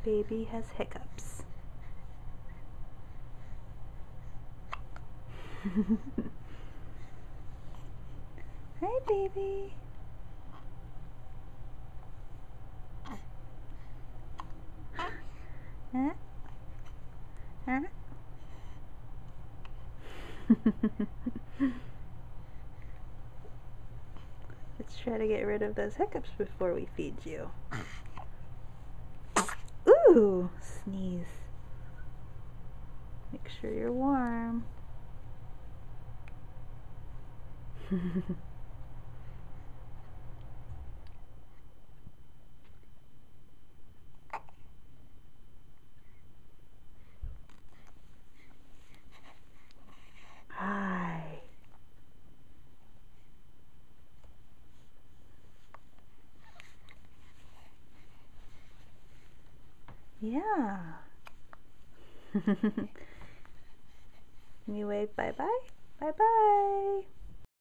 Baby has hiccups. Hi, baby. Huh? Huh? Let's try to get rid of those hiccups before we feed you. Ooh, sneeze. Make sure you're warm. Hi. Yeah. Can you wave bye-bye? Bye-bye.